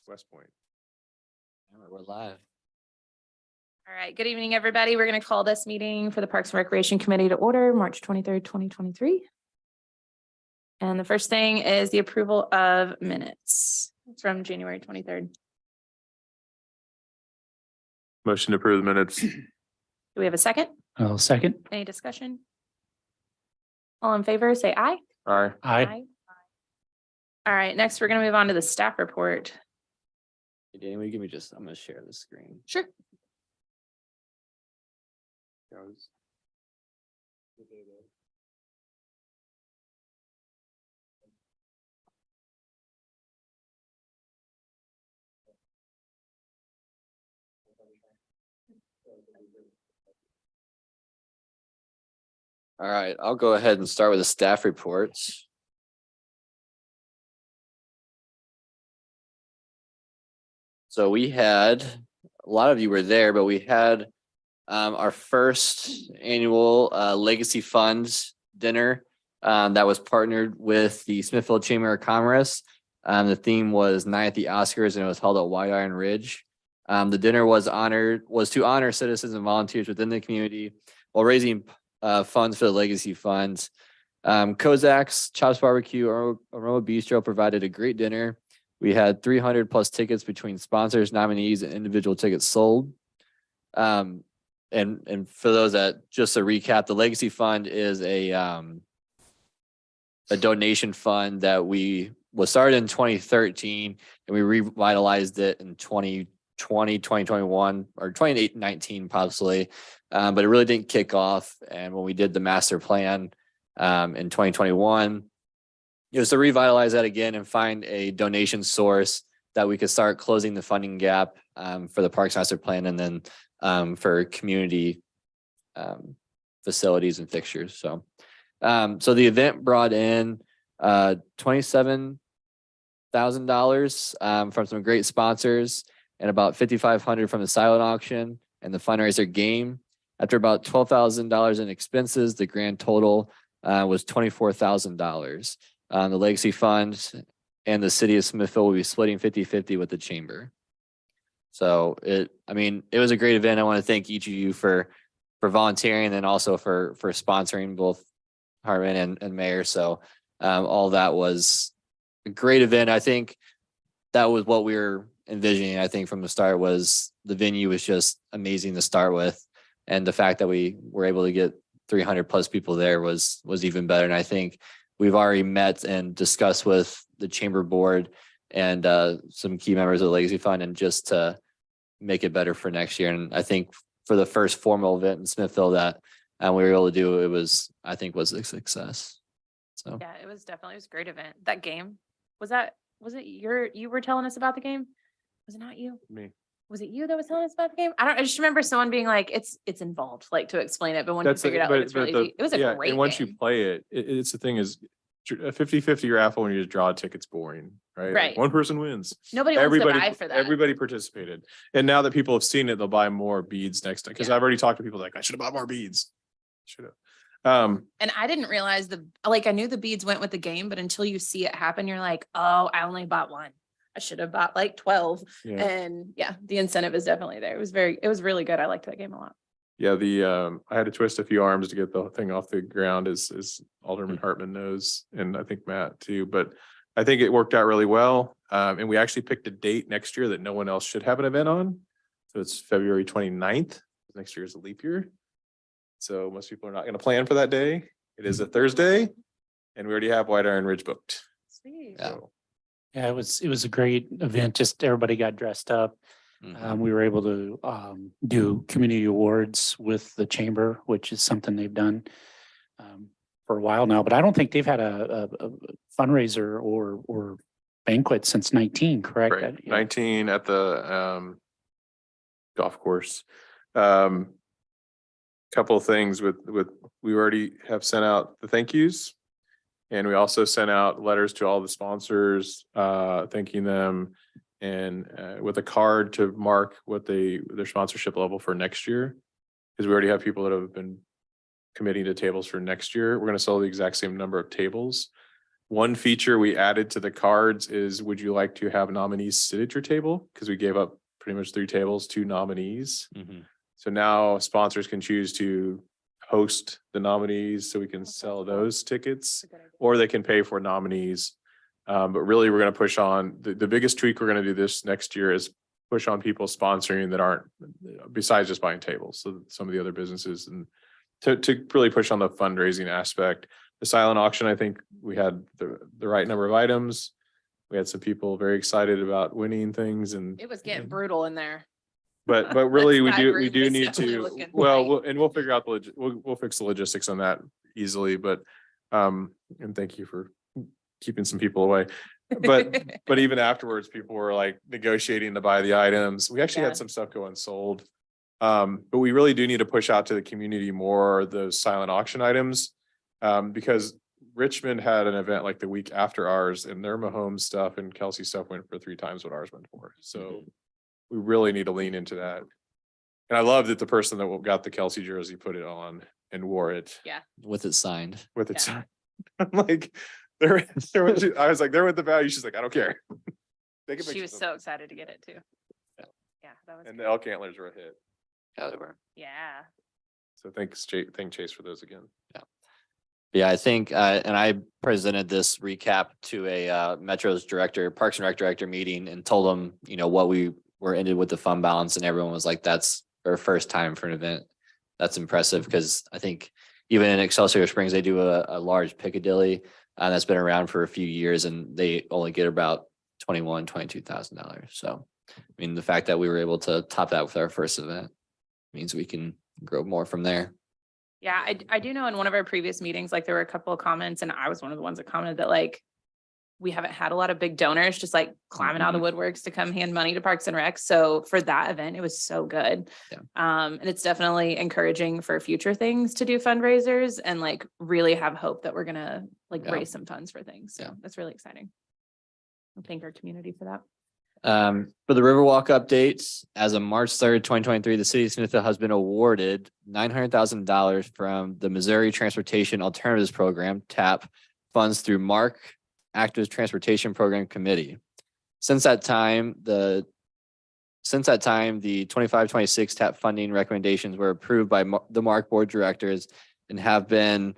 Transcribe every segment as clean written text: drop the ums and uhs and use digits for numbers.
West Point. We're live. All right, good evening, everybody. We're going to call this meeting for the Parks and Recreation Committee to order, March 23rd, 2023. And the first thing is the approval of minutes from January 23rd. Motion to approve the minutes. Do we have a second? I'll second. Any discussion? All in favor, say aye. Aye. Aye. All right, next we're going to move on to the staff report. Hey, Danny, will you give me just, I'm gonna share the screen. Sure. All right, I'll go ahead and start with the staff reports. So we had, a lot of you were there, but we had our first annual Legacy Funds dinner that was partnered with the Smithfield Chamber of Commerce. The theme was Night at the Oscars, and it was held at White Iron Ridge. The dinner was to honor citizens and volunteers within the community while raising funds for the Legacy Funds. Kozak's Chops Barbecue Aroma Bistro provided a great dinner. We had 300 plus tickets between sponsors, nominees, and individual tickets sold. And for those that, just to recap, the Legacy Fund is a donation fund that was started in 2013, and we revitalized it in 2020, 2021, or 2019 possibly. But it really didn't kick off. And when we did the master plan in 2021, it was to revitalize that again and find a donation source that we could start closing the funding gap for the Parks Master Plan, and then for community facilities and fixtures. So the event brought in $27,000 from some great sponsors, and about $5,500 from the silent auction and the fundraiser game. After about $12,000 in expenses, the grand total was $24,000. The Legacy Fund and the city of Smithfield will be splitting 50-50 with the chamber. So it was a great event. I want to thank each of you for volunteering, and also for sponsoring, both Hartman and Mayor. So all that was a great event. I think that was what we were envisioning. I think from the start was the venue was just amazing to start with. And the fact that we were able to get 300 plus people there was even better. And I think we've already met and discussed with the chamber board and some key members of the Legacy Fund, and just to make it better for next year. And I think for the first formal event in Smithfield that we were able to do, it was a success. So Yeah, it was a great event. That game, was it you were telling us about the game? Was it not you? Me. Was it you that was telling us about the game? I just remember someone being like, it's involved, like, to explain it, but when you figured out, like, it's really easy. It was a great and once game. you play it, it's the thing is a 50-50 raffle when you just draw a ticket's boring, right? Like, Right. one person wins. Nobody wants to buy for that. Everybody participated. And now that people have seen it, they'll buy more beads next time. Because Yeah. I've already talked to people like, I should have bought more beads. Should have. And I didn't realize I knew the beads went with the game, but until you see it happen, you're like, oh, I only bought one. I should have bought like 12. Yeah. And yeah, the incentive is definitely there. It was really good. I liked that game a lot. Yeah, I had to twist a few arms to get the thing off the ground, as Alderman Hartman knows, and I think Matt too. But I think it worked out really well. And we actually picked a date next year that no one else should have an event on. So it's February 29th. Next year is a leap year. So most people are not going to plan for that day. It is a Thursday, and we already have White Iron Ridge booked. Sweet. Yeah. So, Yeah, it was a great event. Just everybody got dressed up. We were able to do community awards with the chamber, which is something they've done for a while now. But I don't think they've had a fundraiser or banquet since 19, correct? right, Yeah. 19 at the golf course. Couple of things with we already have sent out the thank yous, and we also sent out letters to all the sponsors thanking them, and with a card to mark what their sponsorship level for next year, because we already have people that have been committing to tables for next year. We're going to sell the exact same number of tables. One feature we added to the cards is, would you like to have nominees sit at your table? Because we gave up pretty much 3 tables, 2 nominees. So now sponsors can choose to host the nominees so we can sell those tickets, or they can pay for nominees. But really, we're going to push on the biggest tweak we're going to do this next year is push on people sponsoring that aren't, besides just buying tables. So some of the other businesses, and to really push on the fundraising aspect. The silent auction, I think we had the right number of items. We had some people very excited about winning things, and It was getting brutal in there. but really we That do room need is definitely to, looking well, tight. we'll figure out we'll fix the logistics on that easily, but and thank you for keeping some people away. But even afterwards, people were like negotiating to buy the items. We actually Yeah. had some stuff go unsold. But we really do need to push out to the community more those silent auction items. Because Richmond had an event like the week after ours, and their Mahomes stuff and Kelsey stuff went for 3 times what ours went for. So we really need to lean into that. And I love that the person that got the Kelsey jersey put it on and wore it With it signed. with it. Yeah. I'm like, I was like, they're with the value. She's like, I don't care. They can make She was some- so excited to get it too. Yeah. Yeah, that was, And the elk antlers were a hit. yeah. So thank Chase for those again. Yeah, I think, and I presented this recap to a Metro's director, Parks and Rec director meeting, and told them, what we were ended with the fund balance, and everyone was like, that's our first time for an event. That's impressive, because I think even in Excelsior Springs, they do a large Piccadilly that's been around for a few years, and they only get about $22,000. So, I mean, the fact that we were able to top that with our first event means we can grow more from there. Yeah, I do know in one of our previous meetings, like there were a couple of comments, and I was one of the ones that commented that like we haven't had a lot of big donors just like climbing out of the woodworks to come hand money to Parks and Rec. So for that event, it was so good. Yeah. And it's definitely encouraging for future things to do fundraisers and like really have hope that we're gonna like Yeah. raise some funds for things. So Yeah. that's really exciting. I thank our community for that. For the Riverwalk updates, as of March 3rd, 2023, the city of Smithfield has been awarded $900,000 from the Missouri Transportation Alternatives Program, TAP, funds through MARC Active Transportation Program Committee. Since that time, the 25-26 TAP funding recommendations were approved by the MARC Board of Directors and have been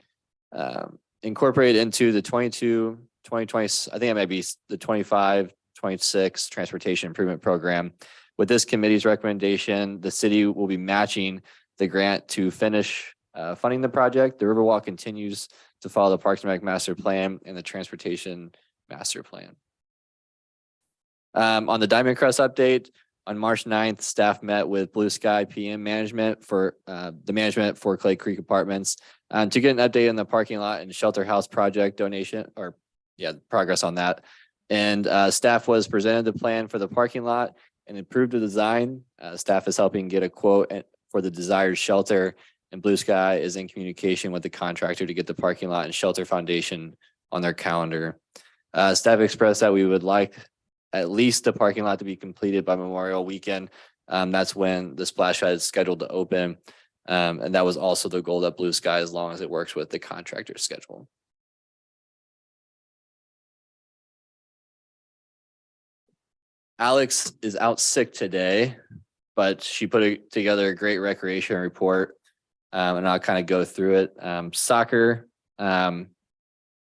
incorporated into the 2020, I think it might be the 25-26 Transportation Improvement Program. With this committee's recommendation, the city will be matching the grant to finish funding the project. The Riverwalk continues to follow the Parks and Rec Master Plan and the Transportation Master Plan. On the Diamond Crest update, on March 9th, staff met with Blue Sky PM management for the management for Clay Creek Apartments to get an update on the parking lot and shelter house project donation progress on that. And staff was presented the plan for the parking lot and approved the design. Staff is helping get a quote for the desired shelter, and Blue Sky is in communication with the contractor to get the parking lot and shelter foundation on their calendar. Staff expressed that we would like at least the parking lot to be completed by Memorial Weekend. That's when the splash pad is scheduled to open. And that was also the goal at Blue Sky, as long as it works with the contractor's schedule. Alex is out sick today, but she put together a great recreation report. And I'll kind of go through it. Soccer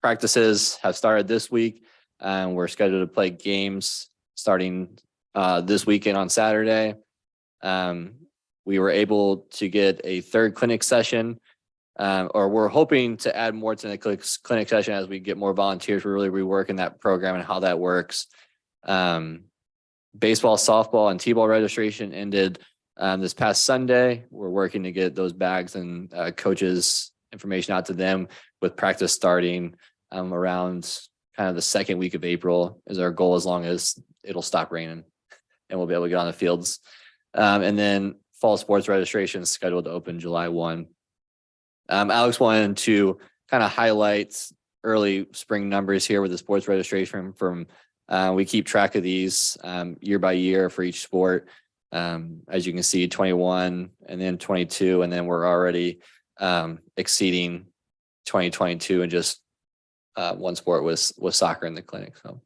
practices have started this week. We're scheduled to play games starting this weekend on Saturday. We were able to get a third clinic session, or we're hoping to add more to the clinic session as we get more volunteers. We're really reworking that program and how that works. Baseball, softball, and t-ball registration ended this past Sunday. We're working to get those bags and coaches information out to them, with practice starting around kind of the second week of April is our goal, as long as it'll stop raining and we'll be able to get on the fields. And then fall sports registration is scheduled to open July 1. Alex wanted to kind of highlight early spring numbers here with the sports registration from we keep track of these year by year for each sport. As you can see, 21 and then 22, and then we're already exceeding 2022 and just one sport was soccer in the clinic. So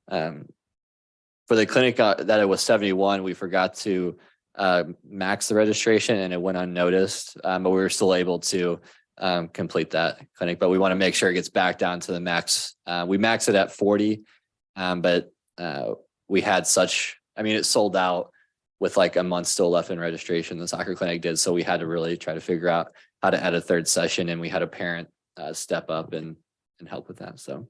for the clinic that it was 71, we forgot to max the registration and it went unnoticed, but we were still able to complete that clinic. But we want to make sure it gets back down to the max. We maxed it at 40, but we had it sold out with like a month still left in registration. The soccer clinic did, so we had to really try to figure out how to add a third session, and we had a parent step up and help with that. So.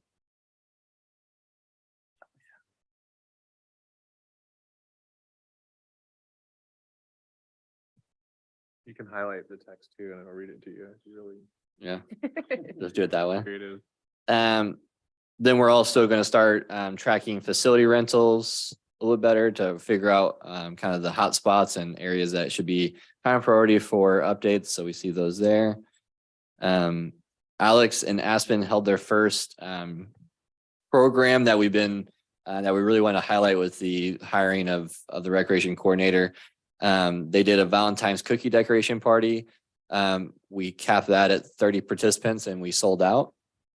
You can highlight the text too, and I'll read it to you. It's really Yeah, let's do it that way. creative. Then we're also going to start tracking facility rentals a little better to figure out kind of the hot spots and areas that should be high priority for updates. So we see those there. Alex and Aspen held their first program that we've been that we really want to highlight with the hiring of the recreation coordinator. They did a Valentine's cookie decoration party. We capped that at 30 participants and we sold out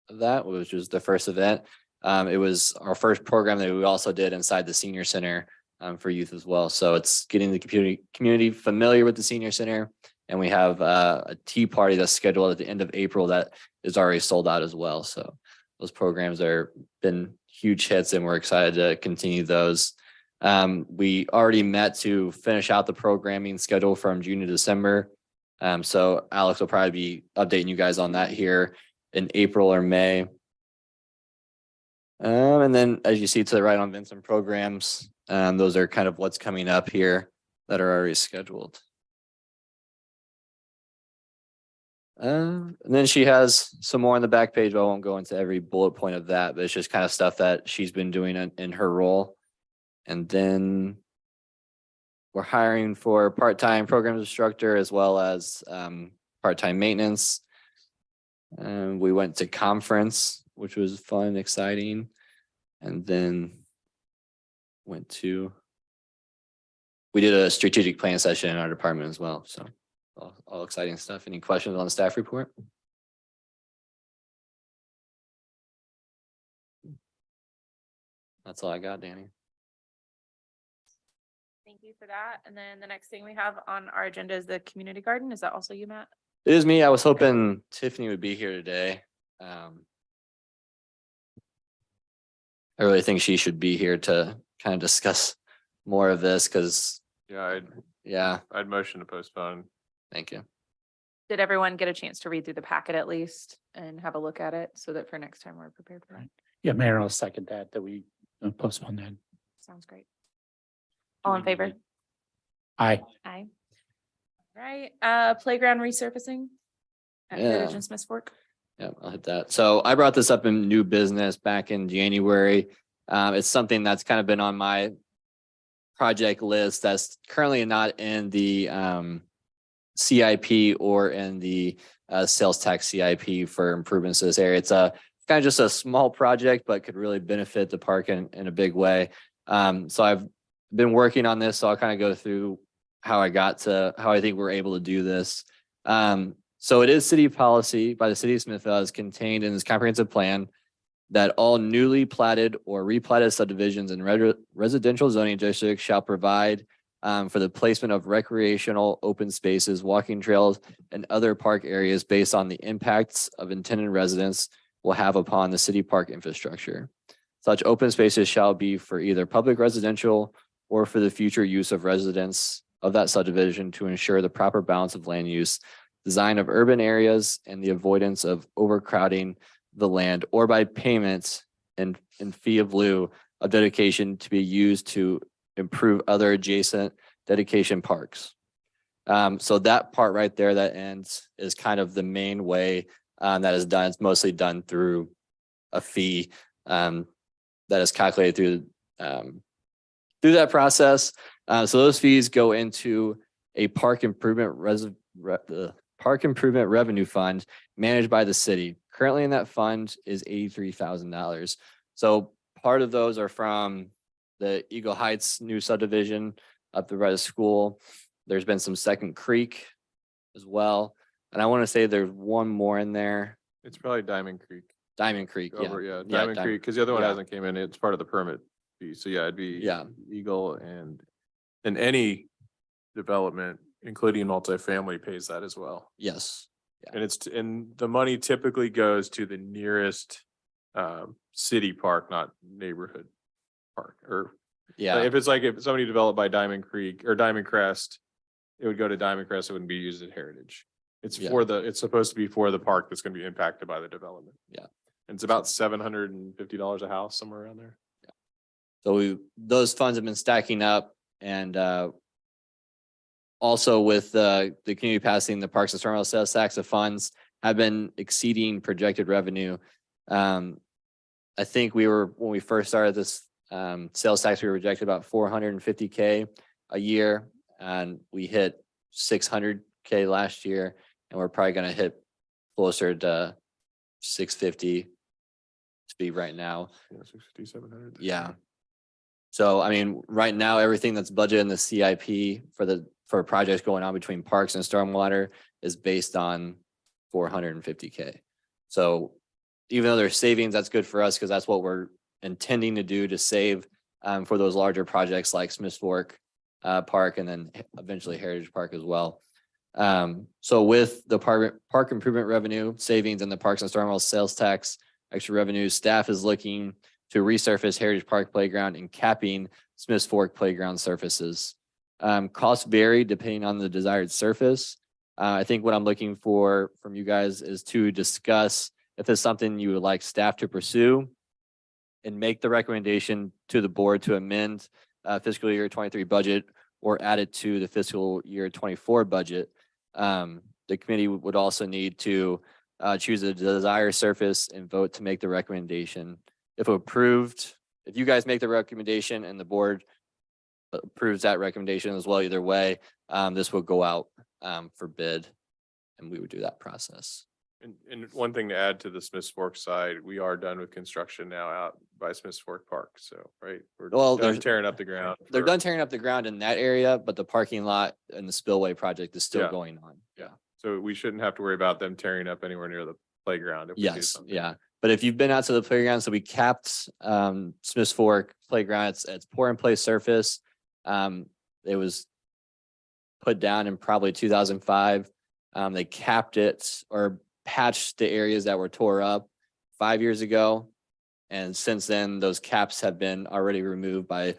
of that, which was the first event. It was our first program that we also did inside the senior center for youth as well. So it's getting the community familiar with the senior center. And we have a tea party that's scheduled at the end of April that is already sold out as well. So those programs are been huge hits and we're excited to continue those. We already met to finish out the programming schedule from June to December. So Alex will probably be updating you guys on that here in April or May. And then as you see to the right on Vincent programs, those are kind of what's coming up here that are already scheduled. And then she has some more on the back page, but I won't go into every bullet point of that, but it's just kind of stuff that she's been doing in her role. And then we're hiring for a part-time programs instructor as well as part-time maintenance. And we went to conference, which was fun and exciting. And then we did a strategic plan session in our department as well. So all exciting stuff. Any questions on the staff report? That's all I got, Danny. Thank you for that. And then the next thing we have on our agenda is the community garden. Is that also you, Matt? It is me. I was hoping Tiffany would be here today. I really think she should be here to kind of discuss more of this because, Yeah, I'd motion to postpone. thank you. Did everyone get a chance to read through the packet at least and have a look at it so that for next time we're prepared for that? Yeah, Mayor, I'll second that we postpone that. Sounds great. All in favor? Aye. Aye. Right, playground resurfacing at Yeah. Heritage and Smiths Fork. Yeah, I'll hit that. So I brought this up in new business back in January. It's something that's kind of been on my project list that's currently not in the CIP or in the sales tax CIP for improvements to this area. It's kind of just a small project, but could really benefit the park in a big way. So I've been working on this, so I'll kind of go through how I got to how I think we're able to do this. So it is city policy by the city of Smithville as contained in this comprehensive plan that all newly platted or replatted subdivisions in residential zoning districts shall provide for the placement of recreational open spaces, walking trails, and other park areas based on the impacts of intended residents will have upon the city park infrastructure. Such open spaces shall be for either public residential or for the future use of residents of that subdivision to ensure the proper balance of land use, design of urban areas, and the avoidance of overcrowding the land, or by payments and fee of lieu of dedication to be used to improve other adjacent dedication parks. So that part right there that ends is kind of the main way that is done. It's mostly done through a fee that is calculated through that process. So those fees go into a park improvement revenue fund managed by the city. Currently in that fund is $83,000. So part of those are from the Eagle Heights new subdivision up the right of school. There's been some Second Creek as well. And I want to say there's one more in there. It's probably Diamond Creek. Diamond Creek, yeah. Over, yeah, Yeah, Diamond Creek, because the other one yeah. hasn't came in. It's part of the permit fee. So yeah, it'd be Yeah. Eagle and any development, including multifamily, pays that as well. Yes, And and the money typically goes to the nearest city park, not neighborhood park. Or yeah, if it's like if somebody developed by Diamond Creek or Diamond Crest, it would go to Diamond Crest. It wouldn't be used at Heritage. It's Yeah. it's supposed to be for the park that's going to be impacted by the development. Yeah. And it's about $750 a house, somewhere around there. so those funds have been stacking up and also with the community passing the Parks and Terminal sales tax, the funds have been exceeding projected revenue. I think when we first started this sales tax, we were projected about 450K a year, and we hit 600K last year, and we're probably gonna hit closer to 650 to be right now. Yeah, 650, 700. Yeah. So I mean, right now, everything that's budgeted in the CIP for projects going on between parks and stormwater is based on 450K. So even though there's savings, that's good for us because that's what we're intending to do to save for those larger projects like Smiths Fork Park and then eventually Heritage Park as well. So with the park improvement revenue savings and the Parks and Stormwater sales tax extra revenue, staff is looking to resurface Heritage Park Playground and capping Smiths Fork Playground surfaces. Costs vary depending on the desired surface. I think what I'm looking for from you guys is to discuss if there's something you would like staff to pursue and make the recommendation to the board to amend fiscal year 23 budget or add it to the fiscal year 24 budget. The committee would also need to choose a desired surface and vote to make the recommendation. If approved, if you guys make the recommendation and the board approves that recommendation as well, either way, this will go out for bid and we would do that process. And one thing to add to the Smiths Fork side, we are done with construction now out by Smiths Fork Park. So, right, we're Well, done there's- tearing up the ground. They're for- done tearing up the ground in that area, but the parking lot and the spillway project is still Yeah. going on. Yeah. So we shouldn't have to worry about them tearing up anywhere near the playground. If we do Yes, something. yeah. But if you've been out to the playground, so we capped Smiths Fork Playground, it's pour and play surface. It was put down in probably 2005. They capped it or patched the areas that were tore up 5 years ago. And since then, those caps have been already removed by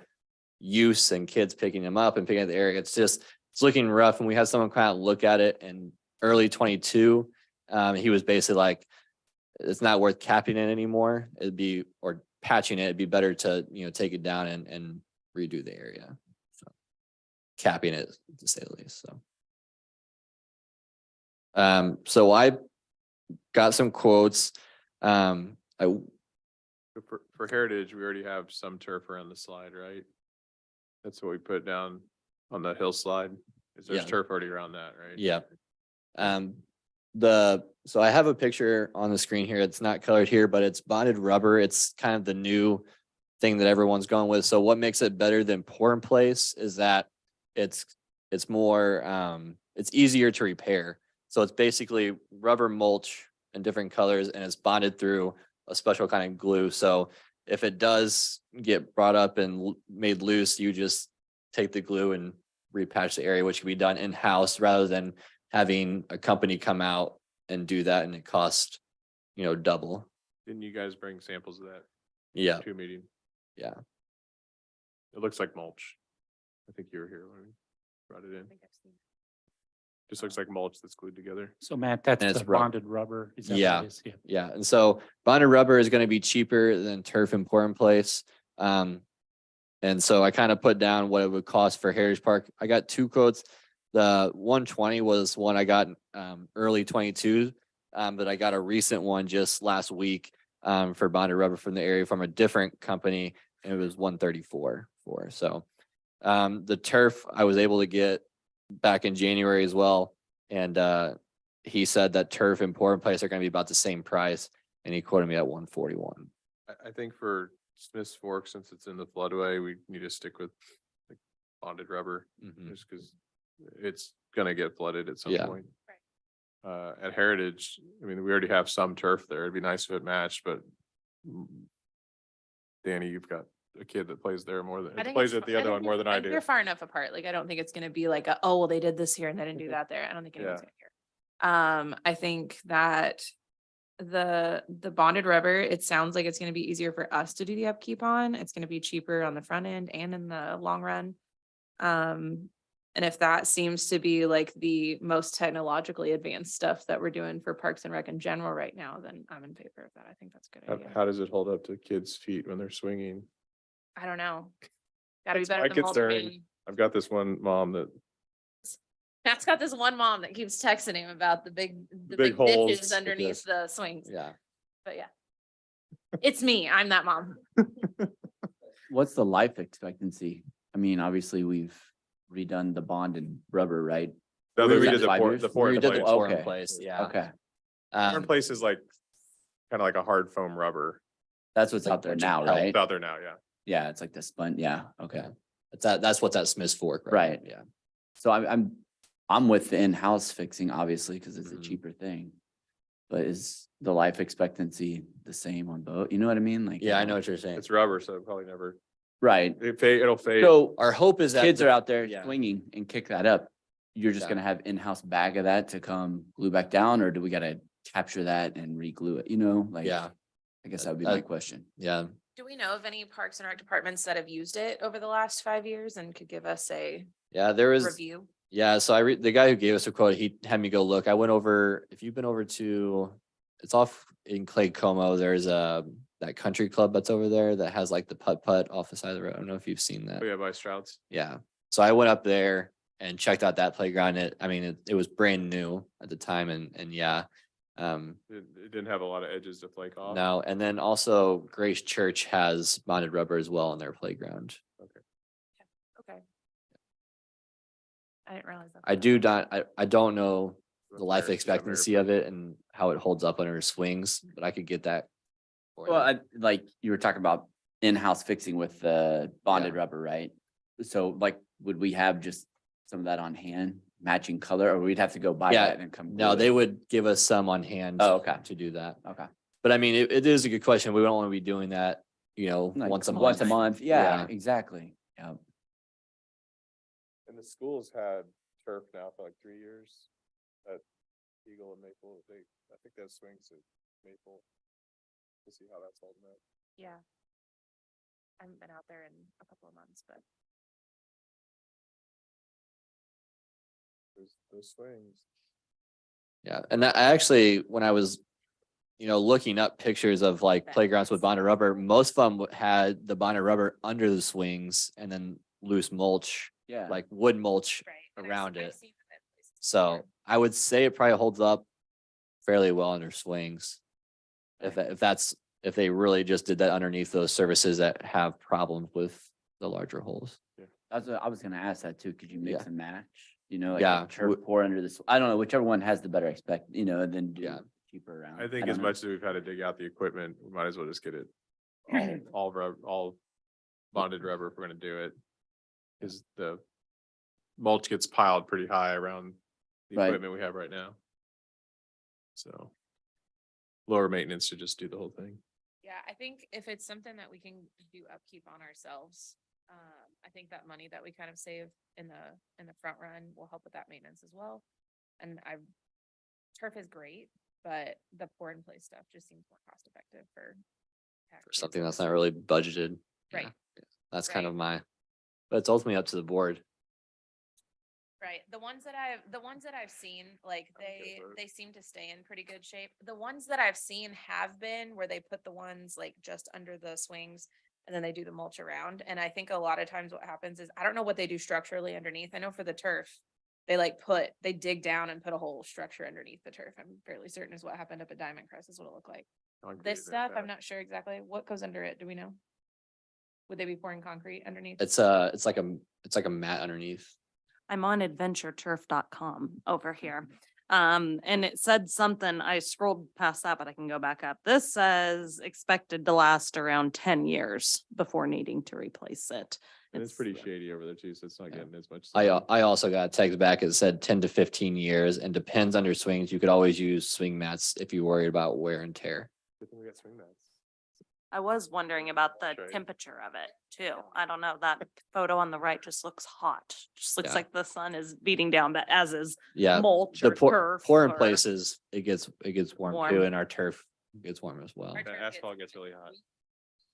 use and kids picking them up and picking up the area. It's looking rough. And we had someone kind of look at it in early 22. He was basically like, it's not worth capping it anymore. Or patching it. It'd be better to, take it down and redo the area. So capping it to say the least. So I got some quotes. For Heritage, we already have some turf around the slide, right? That's what we put down on the hill slide. There's Yeah. turf already around that, right? Yeah. So I have a picture on the screen here. It's not colored here, but it's bonded rubber. It's kind of the new thing that everyone's going with. So what makes it better than pour in place is that it's more, it's easier to repair. So it's basically rubber mulch in different colors and it's bonded through a special kind of glue. So if it does get brought up and made loose, you just take the glue and repatch the area, which can be done in-house rather than having a company come out and do that, and it costs, double. Didn't you guys bring samples of that Yeah, to a meeting? yeah. It looks like mulch. I think you were here when we brought it in. Just looks like mulch that's glued together. So Matt, that's And it's the rub- bonded rubber. Is that what it Yeah. is? Yeah. Yeah, and so bonded rubber is gonna be cheaper than turf and pour in place. And so I kind of put down what it would cost for Heritage Park. I got two quotes. The 120 was one I got early 22, but I got a recent one just last week for bonded rubber from the area from a different company, and it was 134 for. So the turf I was able to get back in January as well, and he said that turf and pour in place are going to be about the same price, and he quoted me at 141. I think for Smiths Fork, since it's in the floodway, we need to stick with like bonded rubber, Mhm. just because it's gonna get flooded at some Yeah. point. at Heritage, I mean, we already have some turf there. It'd be nice if it matched, but mm, Danny, you've got a kid that plays there more than, I think plays it's at the fi- I other think one more it's- than I They're do. far enough apart. Like, I don't think it's gonna be like, oh, well, they did this here and they didn't do that there. I don't think anyone's Yeah. gonna care. I think that the bonded rubber, it sounds like it's gonna be easier for us to do the upkeep on. It's gonna be cheaper on the front end and in the long run. And if that seems to be like the most technologically advanced stuff that we're doing for Parks and Rec in general right now, then I'm in favor of that. I think that's a good How, idea. how does it hold up to kids' feet when they're swinging? I don't know. Gotta be That's better my than Walter concern. Payton. I've got this one mom that, Matt's got this one mom that keeps texting him about the big big holes ditches with underneath the swings, Yeah. but yeah. It's me, I'm that mom. What's the life expectancy? I mean, obviously, we've redone the bond and rubber, right? the We other, we redid did the five pour, years? the We pour in We did the place. pour in Okay. place, yeah. Okay, Pour in Um, place is like, kind of like a hard foam rubber. that's what's Like out there bunch of now, pelt. right? It's out there now, yeah. Yeah, it's like the spun, yeah, okay. that's what's at Smith's Fork. Right. Yeah. So I'm with the in-house fixing, obviously, because it's a Mhm. cheaper thing. But is the life expectancy the same on both? You know what I mean? Like. Yeah, I know what you're saying. It's rubber, so it probably never, Right. it'll fade. So Our hope is that kids the- are out there yeah. swinging and kick that up. You're just Yeah. gonna have in-house bag of that to come glue back down, or do we gotta capture that and re-glue it, you know, like? Yeah, I guess that would be my Uh, question. yeah. Do we know of any Parks and Rec departments that have used it over the last 5 years and could give us a Yeah, there was, review? yeah, so the guy who gave us a quote, he had me go look. I went over, if you've been over to, it's off in Clay Como, there's that country club that's over there that has like the putt off the side of the road. I don't know if you've seen that. Oh, yeah, by Strouds. Yeah. So I went up there and checked out that playground. It was brand new at the time and yeah. It didn't have a lot of edges to flake off. No, and then also Grace Church has bonded rubber as well on their playground. Okay. I didn't realize that. I don't know the That's life fair. Yeah, expectancy very of it and how it holds up under swings, but I could get that. for Well, you. like you were talking about in-house fixing with the bonded rubber, right? So like, would we have just some of that on hand, matching color, or we'd have to go buy Yeah, that and come? No, glue they it? would give us some on hand. Oh, okay. To do that. Okay. But I mean, it is a good question. We don't want to be doing that, Like, once a month. Once a month, yeah, Yeah. exactly, yeah. And the schools had turf now for like 3 years at Eagle and Maple. I think that swings at Maple. We'll see how that's holding up. Yeah. I haven't been out there in a couple of months, but Those swings. Yeah, and that I actually, when I was, looking up pictures of like That playgrounds with is- bonded rubber, most of them had the bonded rubber under the swings and then loose mulch, Yeah. like wood mulch. right. and Around I've it. seen them at places So before. I would say it probably holds up fairly well under swings. If they really just did that underneath those surfaces that have problems with the larger holes. That's what I was gonna ask that too. Could you mix Yeah. and match? You know, like Yeah, a turf pour under this, I don't know, whichever one has the better and then do Yeah. cheaper around. I think don't as know. much as we've had to dig out the equipment, we might as well just get it all bonded rubber if we're gonna do it. Cause the mulch gets piled pretty high around the Right. equipment we have right now. So lower maintenance to just do the whole thing. Yeah, I think if it's something that we can do upkeep on ourselves, I think that money that we kind of save in the front run will help with that maintenance as well. And turf is great, but the pour in place stuff just seems more cost effective for For something that's not really budgeted. Right. Yeah, that's kind Right. of but it's ultimately up to the board. Right, the ones that I've seen, like Okay, but- they seem to stay in pretty good shape. The ones that I've seen have been where they put the ones like just under the swings and then they do the mulch around. And I think a lot of times what happens is, I don't know what they do structurally underneath. I know for the turf, they dig down and put a whole structure underneath the turf. I'm fairly certain is what happened up at Diamond Crest is what it looked like. Concrete This and stuff, I'm that. not sure exactly what goes under it. Do we know? Would they be pouring concrete underneath? It's like a mat underneath. I'm on adventureturf.com over here. And it said something, I scrolled past that, but I can go back up. This says expected to last around 10 years before needing to replace it. And it's pretty shady over there too, so it's not getting as much. I, sun. I also got a text back. It said 10 to 15 years and depends on your swings. You could always use swing mats if you're worried about wear and tear. Good thing we got swing mats. I was wondering about the That's right. temperature of it too. I don't know, that photo on the right just looks hot. Just looks Yeah. like the sun is beating down, but as is Yeah, mulch the or poor, turf. pouring or- places, it gets warm too, Warm. and our turf gets warm as well. Our The turf asphalt gets really hot. A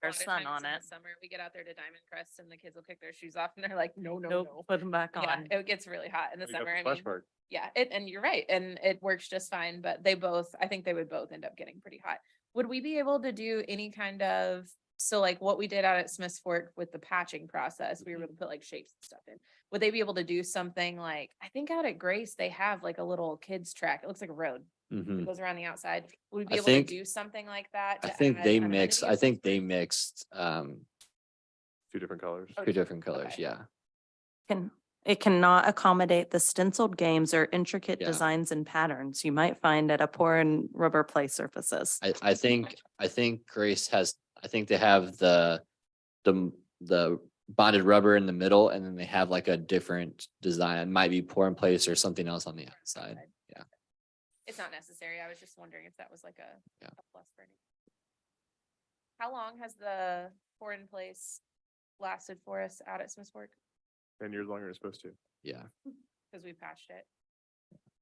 There's lot of sun times on in the it. Summer, we get out there to Diamond Crest and the kids will kick their shoes off and they're like, no, no, Nope, no. put them back Yeah, on. it gets really hot in the You got summer. the I splash mean, park. yeah, and you're right, and it works just fine, but they both, I think they would both end up getting pretty hot. Would we be able to do any kind of, so like what we did out at Smith's Fork with the patching process, we were able to put like shapes and stuff in. Would they be able to do something like, I think out at Grace, they have like a little kids track. It looks like a road. Mhm. It goes around the outside. Would we be I able think- to do something like that? I to think add they an mix, amenity I of think some they sort? mixed, Two different colors. Oh, two different colors, okay. yeah. It cannot accommodate the stenciled games or intricate Yeah. designs and patterns you might find at a pour and rubber play surfaces. I think Grace has, I think they have the bonded rubber in the middle and then they have like a different design. It might be pour in place or something else on the outside. Yeah. It's not necessary. I was just wondering if that was like Yeah. a plus for any. How long has the pour in place lasted for us out at Smith's Fork? 10 years longer than it's supposed to. Yeah. Because we patched it.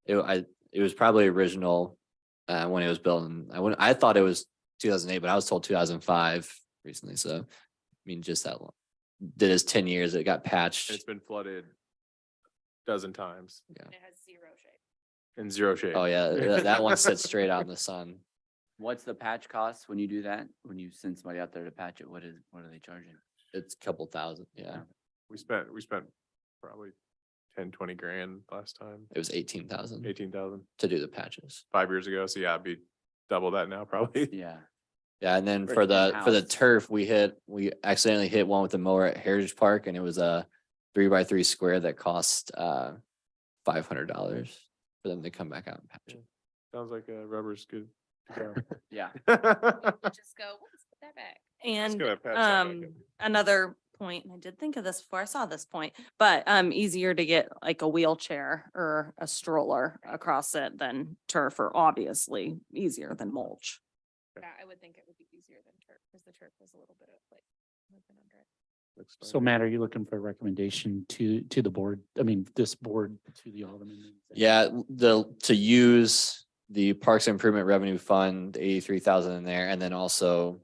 It was probably original when it was built. And I thought it was 2008, but I was told 2005 recently. So, I mean, just that long. Did his 10 years, it got patched. It's been flooded dozen times And it has zero shape. in zero shade. Oh, yeah. That one sits straight out in the sun. What's the patch cost when you do that? When you send somebody out there to patch it, what are they charging? It's a couple thousand. Yeah. We spent probably 10, 20 grand last time, It was 18,000 18,000, to do the patches. 5 years ago. So yeah, it'd be double that now probably. Yeah. Yeah, and then For for the in-house. turf, we accidentally hit one with the mower at Heritage Park and it was a 3x3 square that cost $500 for them to come back out and patch it. Sounds like rubber's good. to go. Yeah. Just go, let's put that back. And gonna patch that back up. another point, and I did think of this before I saw this point, but easier to get like a wheelchair or a stroller across it than turf, or obviously easier than mulch. Yeah, I would think it would be easier than turf, because the turf was a little bit of like. movement under it. Looks So fine. Matt, are you looking for a recommendation to the board? I mean, this board to the alderman? Yeah, to use the Parks Improvement Revenue Fund, 83,000 in there, and then also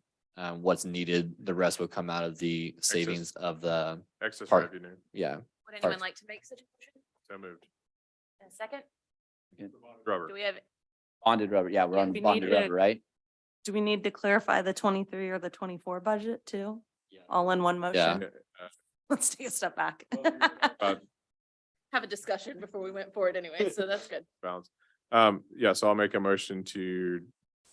what's needed, the rest would come out of the savings of the, Excess Park. revenue. yeah. Would anyone Parks. like to make such a motion? So moved. In a second? Rubber. Do we have, Bonded rubber. Yeah, we're Yeah, on we bonded need to- rubber, right? Do we need to clarify the 23 or the 24 budget too? Yeah. All in one motion? Uh, Let's take a step back. uh, have a discussion before we went forward anyway, so that's good. Balance. Yeah, so I'll make a motion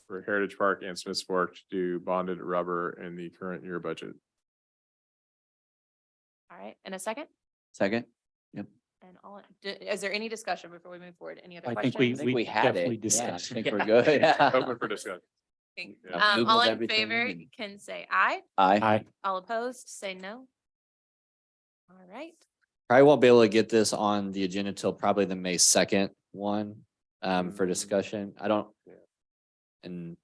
for Heritage Park and Smith's Fork to do bonded rubber in the current year budget. All right, in a second? Second? And all, is there any discussion before we move forward? Any other I questions? think we, I think we we had definitely it. Yeah, I discussed. think we're good. Yeah. Open for discussion. Okay. Yeah. Googled All in everything favor and- can say aye. Aye. Aye. All opposed, say no. All right, Probably won't be able to get this on the agenda till probably the May 2nd one for Mm. discussion. I don't. Yeah. And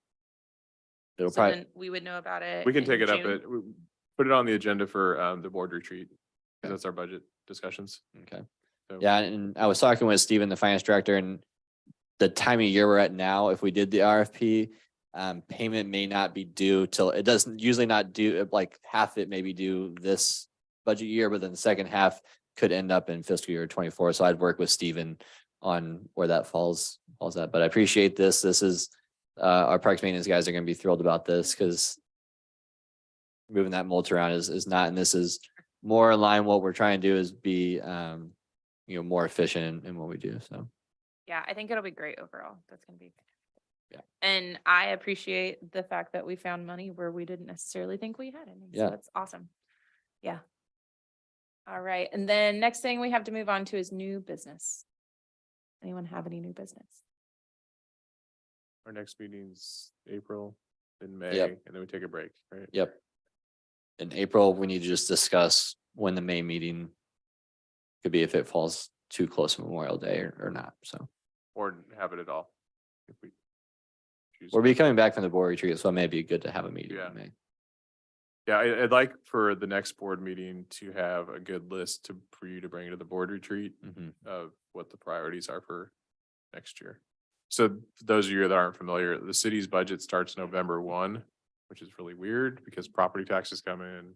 it'll so probably, then we would know about it. We can in take it up June. put it on the agenda for the board retreat. 'Cause Okay. that's our budget discussions. okay. So- Yeah, and I was talking with Steven, the finance director, and the time of year we're at now, if we did the RFP, payment may not be due till, it doesn't usually not do, like half it may be due this budget year, but then the second half could end up in fiscal year 24. So I'd work with Steven on where that falls at. But I appreciate this. This is, our parks maintenance guys are gonna be thrilled about this because moving that mulch around is not, and this is more in line, what we're trying to do is be, more efficient in what we do. So, Yeah, I think it'll be great overall. That's gonna be. Yeah. And I appreciate the fact that we found money where we didn't necessarily think we had any. Yeah. So that's awesome. Yeah. All right, and then next thing we have to move on to is new business. Anyone have any new business? Our next meeting's April, then May, and then we take a break, right? Yep. In April, we need to just discuss when the May meeting could be, if it falls too close to Memorial Day or not, so. Or have it at all. If we choose. We'll be coming back from the board retreat, so it may be good to have a meeting Yeah. in May. Yeah, I'd like for the next board meeting to have a good list for you to bring to the board retreat Mhm. of what the priorities are for next year. So for those of you that aren't familiar, the city's budget starts November 1, which is really weird because property taxes come in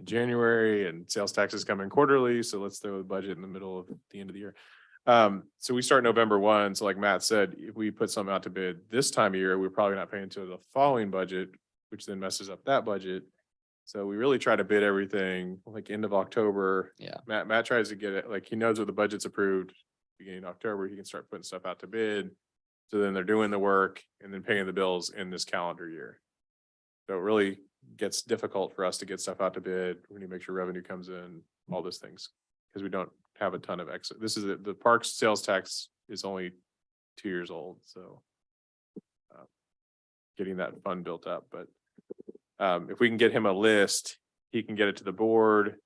January and sales taxes come in quarterly. So let's throw the budget in the middle of the end of the year. So we start November 1. So like Matt said, if we put something out to bid this time of year, we're probably not paying until the following budget, which then messes up that budget. So we really try to bid everything like end of October. Yeah. Matt tries to get it, like he knows when the budget's approved, beginning of October, he can start putting stuff out to bid. So then they're doing the work and then paying the bills in this calendar year. So it really gets difficult for us to get stuff out to bid. We need to make sure revenue comes in, all those things. Because we don't have a ton of exit. This is the parks sales tax is only 2 years old, so. Getting that fund built up, but if we can get him a list, he can get it to the board.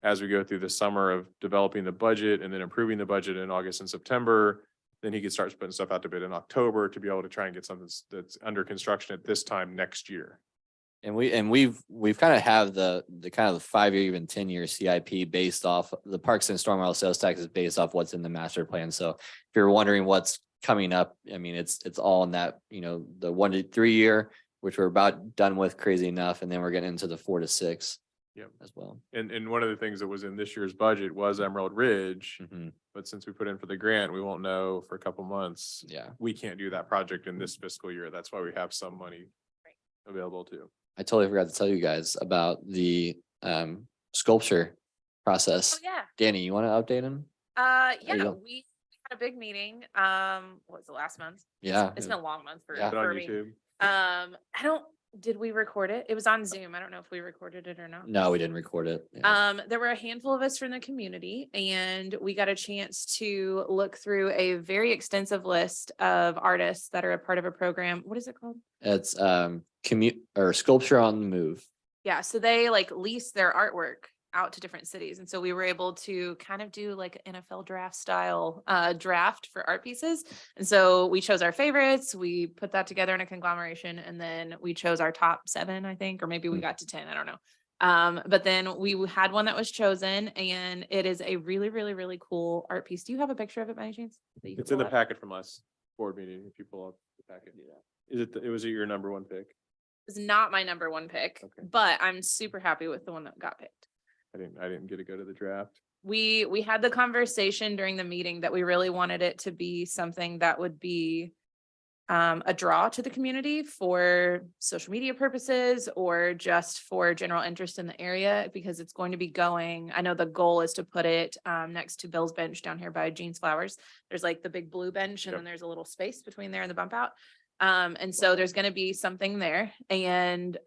As we go through the summer of developing the budget and then improving the budget in August and September. Then he can start putting stuff out to bid in October to be able to try and get something that's under construction at this time next year. And we've kind of have the kind of the 5-year, even 10-year CIP based off the parks and stormwater sales taxes based off what's in the master plan. So if you're wondering what's coming up, I mean, it's all in that, the 1 to 3 year, which we're about done with, crazy enough. And then we're getting into the 4 to 6. Yep. As well. And one of the things that was in this year's budget was Emerald Ridge, Mhm. but since we put in for the grant, we won't know for a couple months. Yeah. We can't do that project in this fiscal year. That's why we have some money available too. I totally forgot to tell you guys about the sculpture process. Oh, yeah. Danny, you want to update him? Yeah, you go. we had a big meeting, what was it, last month? Yeah. It's been a long month for, Yeah. Put it for on me. YouTube. Did we record it? It was on Zoom. I don't know if we recorded it or not. No, we didn't record it. Yeah. There were a handful of us from the community and we got a chance to look through a very extensive list of artists that are a part of a program. What is it called? It's sculpture on the move. Yeah, so they like lease their artwork out to different cities. And so we were able to kind of do like an NFL draft style draft for art pieces. And so we chose our favorites, we put that together in a conglomeration, and then we chose our top 7, I think, or maybe we got to 10, I don't know. But then we had one that was chosen, and it is a really, really, really cool art piece. Do you have a picture of it by any chance? that you could It's in the pull up? packet from last board meeting. If you pull up the packet. Was it your number 1 pick? It's not my number 1 pick, Okay. but I'm super happy with the one that got picked. I didn't get to go to the draft. We had the conversation during the meeting that we really wanted it to be something that would be a draw to the community for social media purposes or just for general interest in the area, because it's going to be going. I know the goal is to put it next to Bill's bench down here by Jean's Flowers. There's like the big blue bench and Yep. then there's a little space between there and the bump out. And so there's going to be something there, and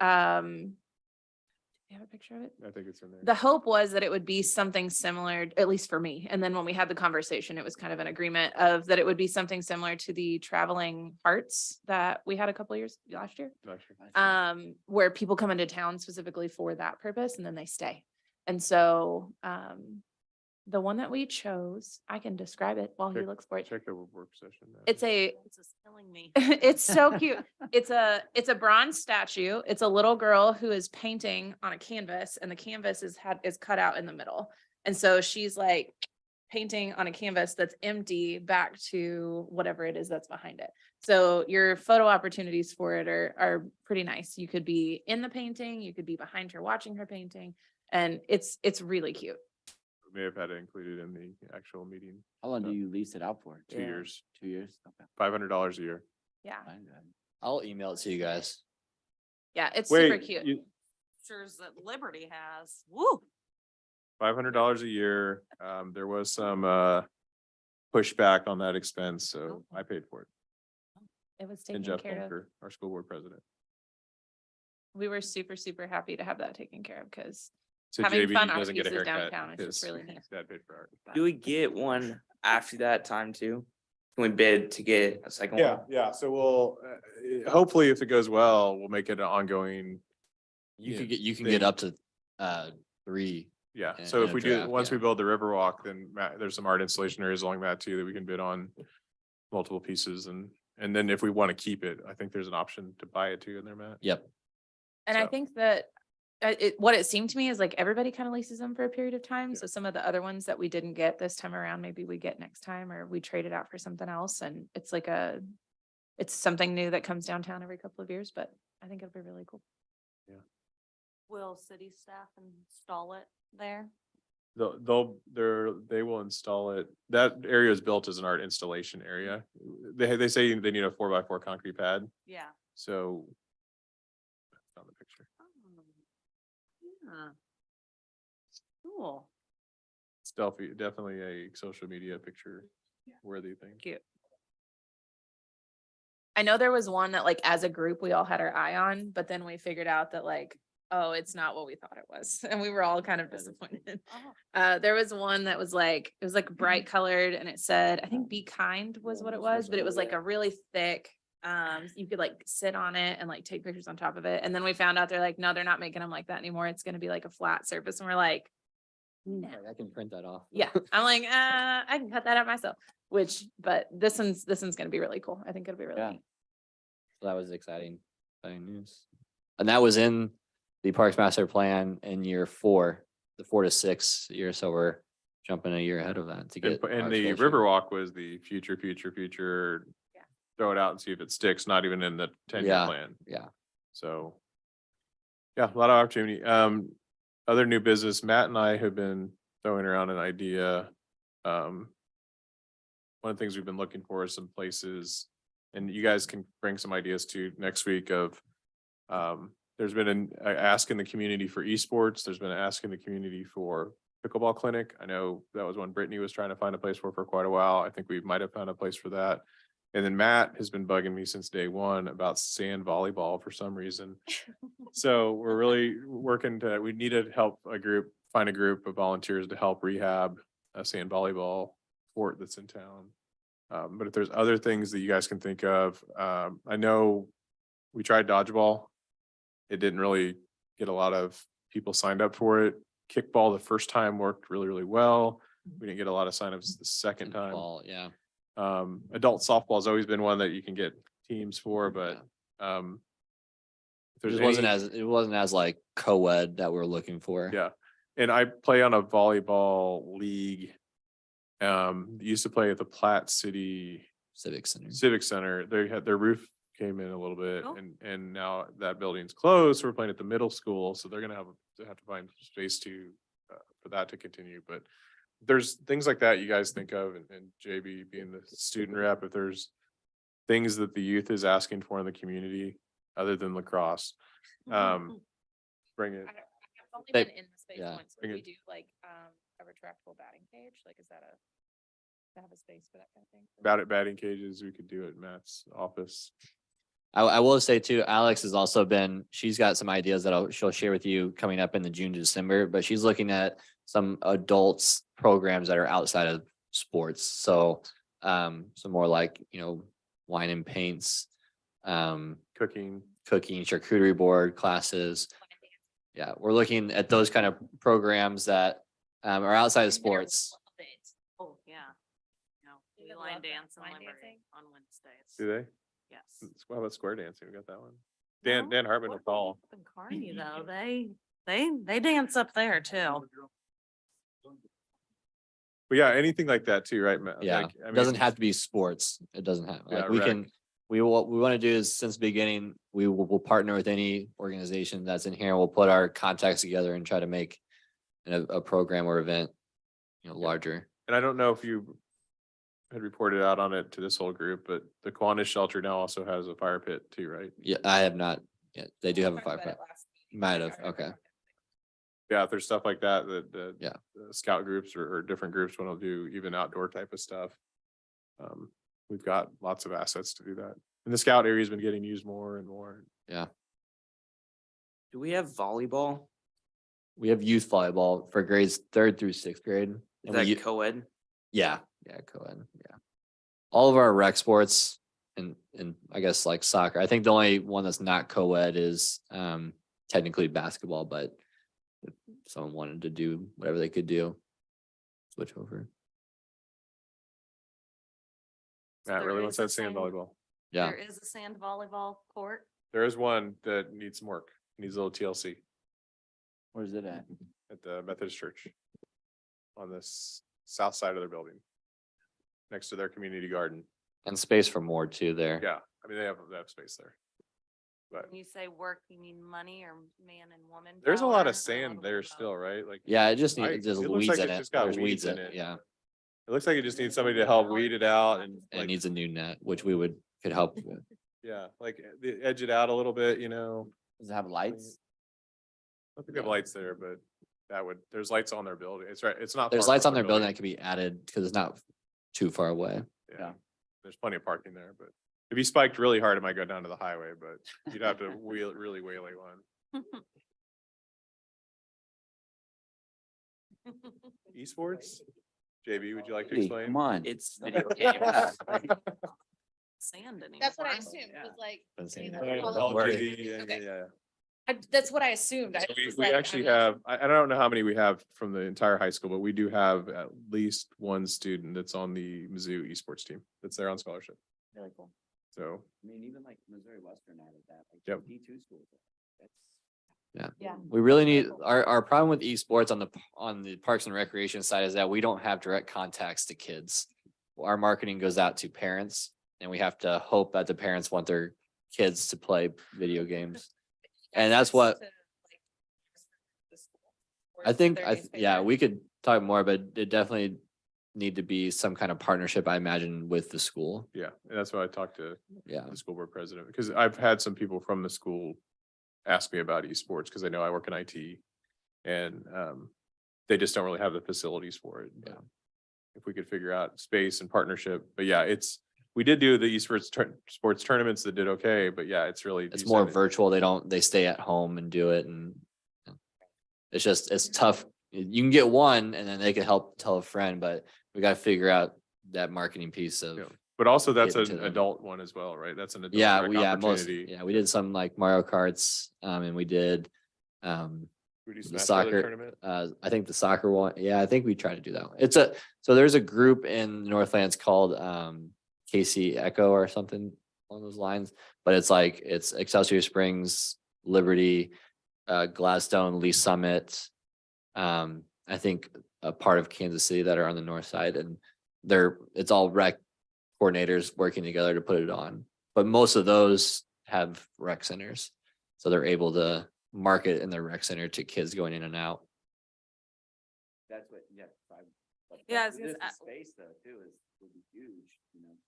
you have a picture of it? I think it's in there. The hope was that it would be something similar, at least for me. And then when we had the conversation, it was kind of an agreement of that it would be something similar to the traveling hearts that we had a couple of years last year. Not sure. Where people come into town specifically for that purpose and then they stay. And so the one that we chose, I can describe it while he Check- looks for it. Check the work session. now. It's It's killing me. it's so cute. It's a bronze statue. It's a little girl who is painting on a canvas, and the canvas is cut out in the middle. And so she's like painting on a canvas that's empty back to whatever it is that's behind it. So your photo opportunities for it are pretty nice. You could be in the painting, you could be behind her watching her painting, and it's really cute. We may have had it included in the actual meeting. How long do you lease it out for? 2 years, 2 years? Okay. $500 a year. Yeah. Fine, good. I'll email it to you guys. Yeah, it's super Wait, cute. Pictures that Liberty has. Woo. $500 a year. There was some pushback on that expense, so I paid for it. It was And taken Jeff care of. Bunker, our school board president. We were super, super happy to have that taken care of because So Having JV fun art doesn't get a pieces haircut downtown is just because really neat. Dad paid for art. Do we get one after that time too? can we bid to get a second Yeah, one? yeah. So we'll, hopefully if it goes well, we'll make it an ongoing. You can thing. get up to 3. Yeah, in- so in if a we do, draft, once we yeah. build the Riverwalk, then there's some art installation areas along that too that we can bid on. Multiple pieces and then if we want to keep it, I think there's an option to buy it too in there, Matt. Yep. And I So- think that what it seemed to me is like everybody kind of leases them for a period of time. So some of the other ones that we didn't get this time around, maybe we get next time, or we trade it out for something else. And it's like it's something new that comes downtown every couple of years, but I think it'll be really cool. Will city staff install it there? They will install it. That area is built as an art installation area. They say they need a 4x4 concrete pad, Yeah. so. That's not the picture. Yeah. Cool. It's definitely a social media picture worthy thing. Cute. I know there was one that like as a group, we all had our eye on, but then we figured out that like, oh, it's not what we thought it was. And we were all kind of disappointed. There was one that was like, it was like bright colored and it said, I think Be Kind was what it was, but it was like a really thick. You could like sit on it and like take pictures on top of it. And then we found out they're like, no, they're not making them like that anymore. It's gonna be like a flat surface. And we're like, no. I can print that off. Yeah, I'm like, I can cut that out myself, but this one's gonna be really cool. I think it'll be really Yeah. neat. So that was exciting news. And that was in the Parks Master Plan in year 4, the 4 to 6 year. So we're jumping a year ahead of that to get. And our the exposure. Riverwalk was the future. Yeah. Throw it out and see if it sticks, not even in the 10-year Yeah. plan. Yeah. So. Yeah, a lot of opportunity. Other new business, Matt and I have been throwing around an idea. One of the things we've been looking for is some places, and you guys can bring some ideas to next week of. There's been an ask in the community for esports. There's been an ask in the community for pickleball clinic. I know that was one Brittany was trying to find a place for quite a while. I think we might have found a place for that. And then Matt has been bugging me since day one about sand volleyball for some reason. So we're really working we need to help find a group of volunteers to help rehab a sand volleyball court that's in town. But if there's other things that you guys can think of, I know we tried dodgeball. It didn't really get a lot of people signed up for it. Kickball the first time worked really, really well. We didn't get a lot of signups the second time. Ball, yeah. Adult softball has always been one that you can get teams for, but if there's It wasn't as like co-ed that we're looking for. yeah. And I play on a volleyball league. Used to play at the Platte City Civic Center. Civic Center. They had their roof came in a little bit Cool. and now that building's closed. So we're playing at the middle school. So they're gonna have to find space for that to continue. But there's things like that you guys think of and JB being the student rep, if there's things that the youth is asking for in the community other than lacrosse, bring it. I've only They- been in the space yeah. once. Bring Would we it- do like a retractable batting cage? Like, is that to have a space for that kind of thing? Batting cages, we could do at Matt's office. I will say too, Alex has also she's got some ideas that she'll share with you coming up in the June to December, but she's looking at some adults programs that are outside of sports. So, some more like, wine and paints, Cooking. cooking, charcuterie board classes. Yeah, we're looking at those kind of programs that, are outside of sports. Oh, yeah. No, You we would line love that. dance and Line library dancing? on Wednesdays. Do they? Yes. How about square dancing? We got that one. No, Dan Hartman will what call. about up in Kearney though, they dance up there too. But yeah, anything like that too, right, Matt? Yeah, Like, I it doesn't mean, have to be sports. It doesn't have, Yeah, like, we rec. can, what we want to do is since the beginning, we'll partner with any organization that's in here. We'll put our contacts together and try to make a program or event, larger. And I don't know if you had reported out on it to this whole group, but the Kiwanis shelter now also has a fire pit too, right? Yeah, I have not yet. They do have a Talked about fire it pit. last meeting. Might I have, don't remember okay. what Yeah, if there's stuff like that, the Yeah. the scout groups or different groups want to do even outdoor type of stuff. We've got lots of assets to do that. And the scout area's been getting used more and more. Do we have volleyball? We have youth volleyball for grades 3rd through 6th grade. Is And that we, co-ed? yeah, co-ed, yeah. all of our rec sports and I guess like soccer, I think the only one that's not co-ed is technically basketball, but if someone wanted to do whatever they could do, switch over. Matt There really is wants a that sand sand- volleyball. Yeah, There is a sand volleyball court. There is one that needs some work, needs a little TLC Where's it at? at the Methodist Church. On this south side of their building. Next to their community garden. and space for more too there. Yeah, I mean, they have space there. But When you say work, you mean money or man and woman? there's a lot power, or of sand little there bit of still, both? right? Like. Yeah, it just I- needs, there's it looks weeds like in it's it. just got There's weeds weeds in in it, it. yeah. It looks like it just needs somebody to help weed it out and And it like, needs a new net, which we could help with. yeah, like edge it out a little bit, you know. Does it have lights? I don't think they have lights there, but there's lights on their building. It's right, it's not. There's far lights from on their building that can be added because it's not too far away. Yeah, there's plenty of parking there, but if you spiked really hard, it might go down to the highway, but you'd have to really waylay one. Esports? JB, would you like to Hey, explain? Come on. It's video games. Sand anymore. That's what I assumed, was like. Been saying you that. know, Yeah, all don't the- worry. Okay. Yeah. That's what I assumed. I So was we like, actually I'm not- have, I don't know how many we have from the entire high school, but we do have at least one student that's on the Mizzou esports team that's there on scholarship. Really cool. So, I mean, even like Missouri Western added that, like Yep. D2 schools. That's Yeah. We really need, our problem with esports on the Parks and Recreation side is that we don't have direct contacts to kids. Our marketing goes out to parents and we have to hope that the parents want their kids to play video games. And that's what, I think, yeah, we could talk more, but it definitely need to be some kind of partnership, I imagine, with the school. yeah, and that's why I talked to Yeah. the school board president, because I've had some people from the school ask me about esports, because they know I work in IT. And they just don't really have the facilities for it. But if we could figure out space and partnership, but yeah, we did do the esports sports tournaments that did okay, but yeah, it's really. It's you more said it- virtual. They stay at home and do it and it's tough. You can get one and then they can help tell a friend, but we gotta figure out that marketing piece of. Yeah. But also that's Getting to an them. adult one as well, right? That's an adult Yeah, rec most, opportunity. yeah, we did some like Mario Karts, and we did, We do the Smash Brothers soccer, tournament. I think the soccer one, yeah, I think we tried to do that one. So there's a group in Northlands called, KC Echo or something along those lines. But it's Excelsior Springs, Liberty, Gladstone, Lee Summit. I think a part of Kansas City that are on the north side and it's all rec coordinators working together to put it on. But most of those have rec centers. So they're able to market in their rec center to kids going in and out. That's what, yeah. Yeah, I was gonna This say- space though too would be huge,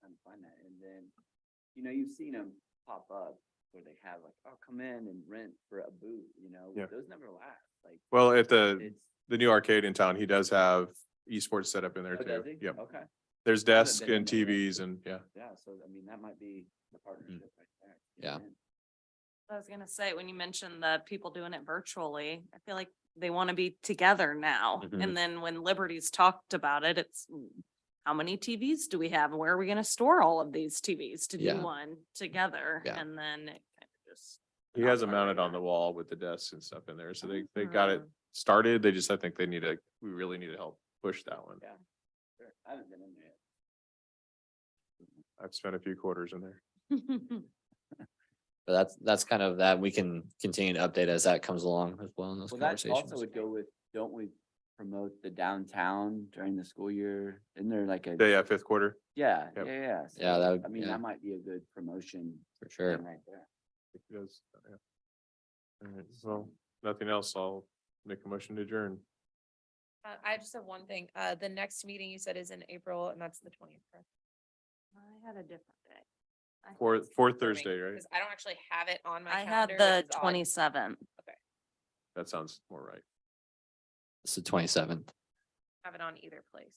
trying to find that. And then, you've seen them pop up where they have like, oh, come in and rent for a booth, Yeah. those never last, like. Well, at It's. the new arcade in town, he does have esports set up in there Oh, does too. he? Yep. Okay, There's haven't desks been in and there yet. TVs and yeah. yeah, so I mean, that might be the partnership right there. Yeah. I was gonna say, when you mentioned the people doing it virtually, I feel like they want to be together now. Mhm. And then when Liberty's talked about it, it's how many TVs do we have? Where are we gonna store all of these TVs to do Yeah. one together? Yeah. And then it kind of just. He has them mounted on the wall with the desks and stuff in there. So they got it Mhm. started. I think we really need to help push that one. Yeah. Sure. I haven't been in there yet. I've spent a few quarters in there. But that's kind of that we can continue to update as that comes along as well in those Well, that also conversations. would go with, don't we promote the downtown during the school year? Isn't there like a? Yeah, fifth quarter. Yeah, Yep. yeah. Yeah, So, that would- I mean, yeah. that might be a good promotion For sure. thing right there. It does, yeah. All right, well, nothing else. I'll make a motion to adjourn. I just have one thing. The next meeting you said is in April and that's the 20th. correct? I had a different day. I had- Fourth Confirming, Thursday, right? Because I don't actually have it on my I had calendar. the which is odd. 27th. That sounds more right. It's the 27th. Have it on either place.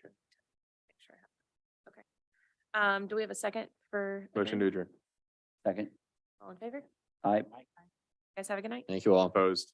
Make sure I have it. Okay. Do we have a second for? Motion to adjourn. Second, All in favor? I. Guys have a good night. Thank you all. Opposed.